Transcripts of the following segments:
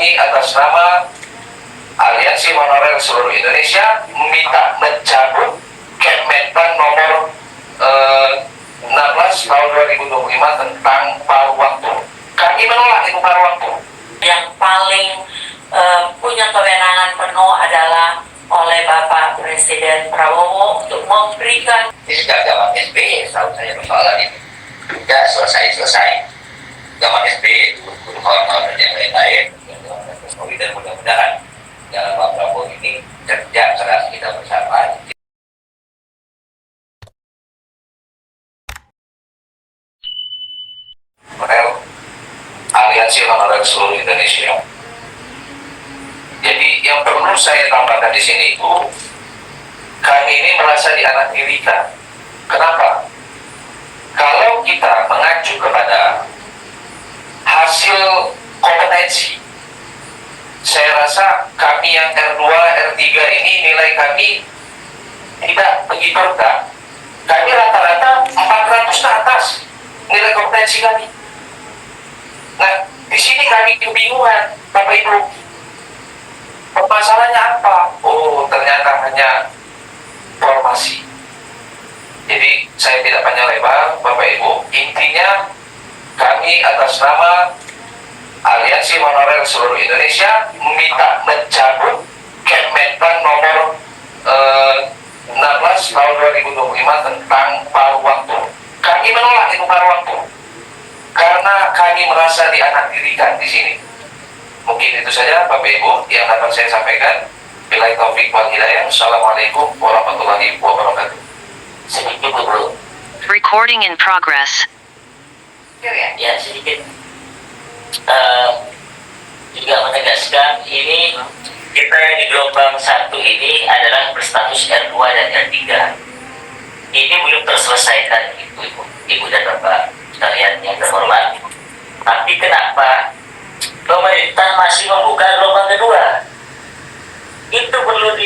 kami atas nama Aliansi Honorer Seluruh Indonesia meminta mencabut Kemenpan nomor 16 tahun 2025 tentang paruh waktu. Kami menolak itu paruh waktu. Yang paling punya kewenangan penuh adalah oleh Bapak Presiden Prabowo untuk memberikan. Ini sejak zaman SBY, setahu saya persoalan ini tidak selesai. Zaman SBY, guru honor dan yang lain-lain, dan mudah-mudahan dalam Pak Prabowo ini kerja keras kita bersama. Aliansi Honorer Seluruh Indonesia. Jadi yang perlu saya tambahkan di sini itu, kami ini merasa dianaktirikan. Kenapa? Kalau kita mengacu kepada hasil kompetensi, saya rasa kami yang R2, R3 ini nilai kami tidak begitu rendah. Kami rata-rata 400 ke atas nilai kompetensi kami. Nah, di sini kami kebingungan, Bapak Ibu. Masalahnya apa? Oh, ternyata hanya formasi. Jadi saya tidak panjang lebar, Bapak Ibu. Intinya kami atas nama Aliansi Honorer Seluruh Indonesia meminta mencabut Kemenpan nomor 16 tahun 2025 tentang paruh waktu. Kami menolak itu paruh waktu karena kami merasa dianaktirikan di sini. Mungkin itu saja Bapak Ibu yang dapat saya sampaikan. Billahi taufik wal hidayah. Assalamualaikum warahmatullahi wabarakatuh. Sedikit dulu. Recording in progress. Ya sedikit. Juga menegaskan ini kita yang di gelombang 1 ini adalah berstatus R2 dan R3. Ini belum terselesaikan Ibu dan Bapak sekalian yang terhormat. Tapi kenapa pemerintah masih membuka gelombang kedua? Itu perlu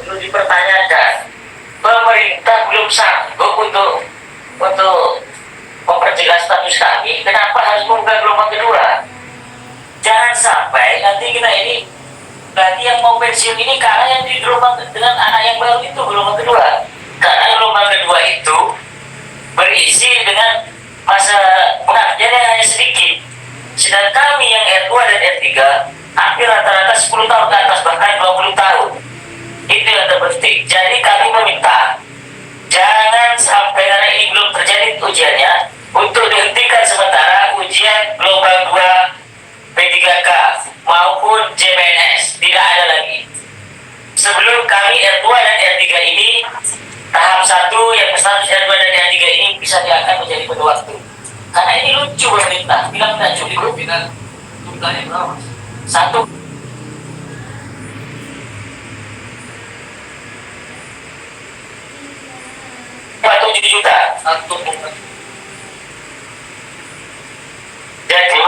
perlu dipertanyakan. Pemerintah belum sanggup untuk memperjelas status kami. Kenapa harus membuka gelombang kedua? Jangan sampai nanti kita ini berarti yang mau pensiun ini karena yang di gelombang dengan anak yang baru itu gelombang kedua. Karena gelombang kedua itu berisi dengan masa pengabdian yang hanya sedikit. Sedangkan kami yang R2 dan R3 hampir rata-rata 10 tahun ke atas, bahkan 20 tahun. Itu yang terpenting. Jadi kami meminta jangan sampai karena ini belum terjadi ujiannya untuk dihentikan sementara ujian gelombang 2 P3K maupun JPNS. Tidak ada lagi. Sebelum kami R2 dan R3 ini tahap 1 yang berstatus R2 dan R3 ini bisa diangkat menjadi penuh waktu. Karena ini lucu pemerintah bilang tidak cukup. Jumlahnya berapa? 1. 7 juta. Jadi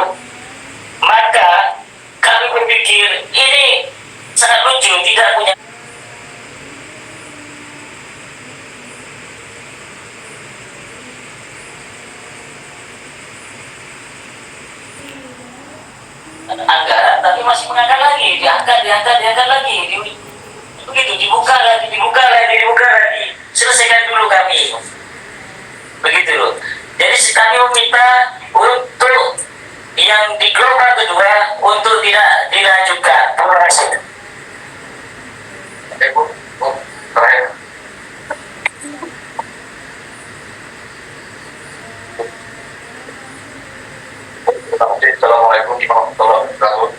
maka kami berpikir ini sangat lucu, tidak punya anggaran, tapi masih mengangkat lagi, diangkat lagi, begitu dibuka lagi, selesaikan dulu kami, begitu loh. Jadi kami meminta untuk yang di gelombang kedua untuk tidak dilanjutkan. Terima kasih. Terakhir. Assalamualaikum warahmatullahi wabarakatuh.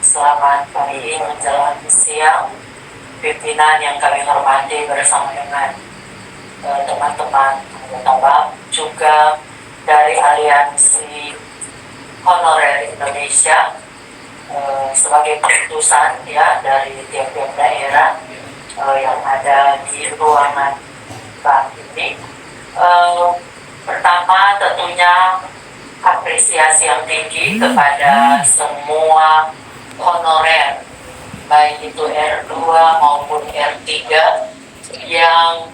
Selamat pagi menjelang siang, pimpinan yang kami hormati bersama dengan teman-teman anggota BAM, juga dari Aliansi Honorer Indonesia, sebagai keputusan ya dari tiap-tiap daerah yang ada di ruangan BAM ini. Pertama tentunya apresiasi yang tinggi kepada semua honorer, baik itu R2 maupun R3, yang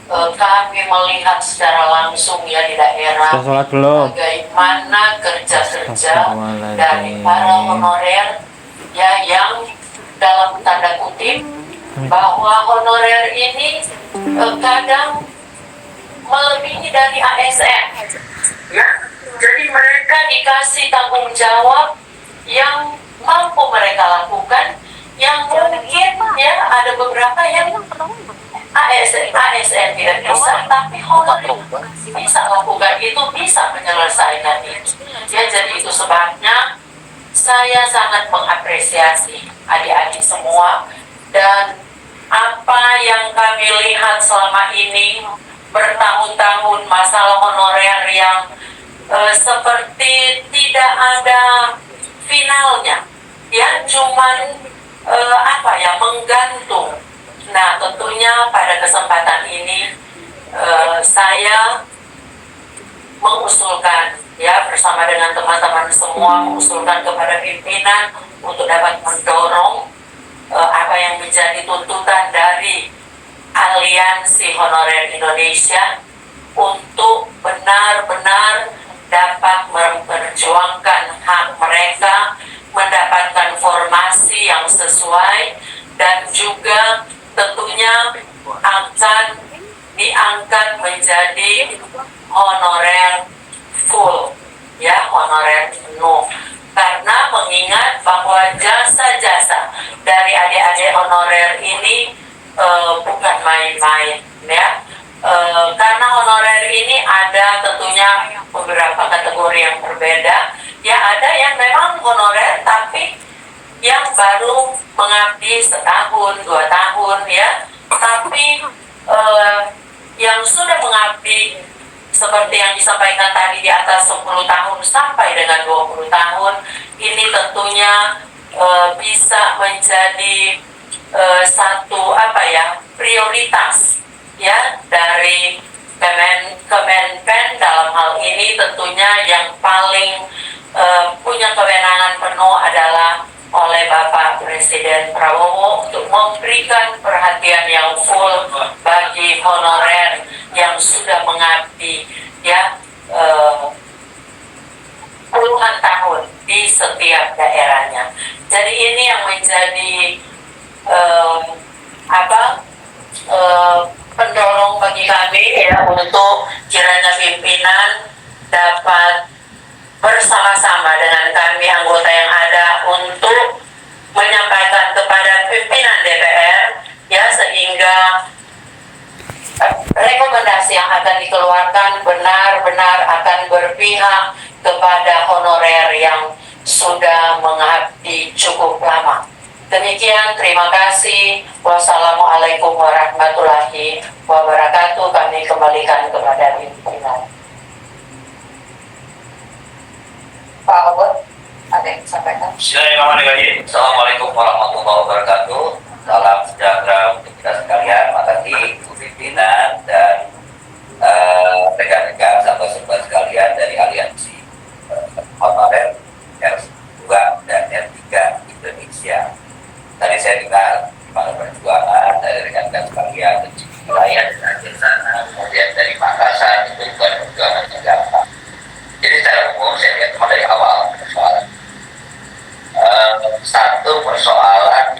kami melihat secara langsung ya di daerah Sudah sholat belum? bagaimana kerja-kerja Astagfirullahaladzim. dari para honorer ya, yang dalam tanda kutip bahwa honorer ini kadang melebihi dari ASN ya. Jadi mereka dikasih tanggung jawab yang mampu mereka lakukan, yang mungkin ya ada beberapa yang ASN tidak bisa, tapi honorer bisa lakukan itu, bisa menyelesaikan itu ya. Jadi itu sebabnya saya sangat mengapresiasi adik-adik semua, dan apa yang kami lihat selama ini bertahun-tahun masalah honorer yang seperti tidak ada finalnya ya, cuman menggantung. Nah, tentunya pada kesempatan ini saya mengusulkan ya, bersama dengan teman-teman semua, mengusulkan kepada pimpinan untuk dapat mendorong apa yang menjadi tuntutan dari Aliansi Honorer Indonesia untuk benar-benar dapat memperjuangkan hak mereka, mendapatkan formasi yang sesuai, dan juga tentunya akan diangkat menjadi honorer full ya, honorer penuh, karena mengingat bahwa jasa-jasa dari adik-adik honorer ini bukan main-main ya. Karena honorer ini ada tentunya beberapa kategori yang berbeda ya. Ada yang memang honorer tapi yang baru mengabdi setahun, 2 tahun ya, tapi yang sudah mengabdi seperti yang disampaikan tadi di atas 10 tahun sampai dengan 20 tahun, ini tentunya bisa menjadi satu prioritas ya dari Kemenpen. Dalam hal ini tentunya yang paling punya kewenangan penuh adalah oleh Bapak Presiden Prabowo untuk memberikan perhatian yang full bagi honorer yang sudah mengabdi ya puluhan tahun di setiap daerahnya. Jadi ini yang menjadi pendorong bagi kami ya, untuk kiranya pimpinan dapat bersama-sama dengan kami anggota yang ada untuk menyampaikan kepada pimpinan DPR ya, sehingga rekomendasi yang akan dikeluarkan benar-benar akan berpihak kepada honorer yang sudah mengabdi cukup lama. Demikian, terima kasih. Wassalamualaikum warahmatullahi wabarakatuh. Kami kembalikan kepada pimpinan. Pak Obot, ada yang disampaikan? Bismillahirrahmanirrahim. Assalamualaikum warahmatullahi wabarakatuh. Salam sejahtera untuk kita sekalian. Makasih Bu pimpinan dan rekan-rekan sahabat-sahabat sekalian dari Aliansi Honorer R2 dan R3 Indonesia. Tadi saya dengar semangat perjuangan dari rekan-rekan sekalian dari wilayah dan Aceh sana, kemudian dari Makassar, itu bukan perjuangan yang gampang. Jadi secara umum saya lihat cuma dari awal persoalan. Satu persoalan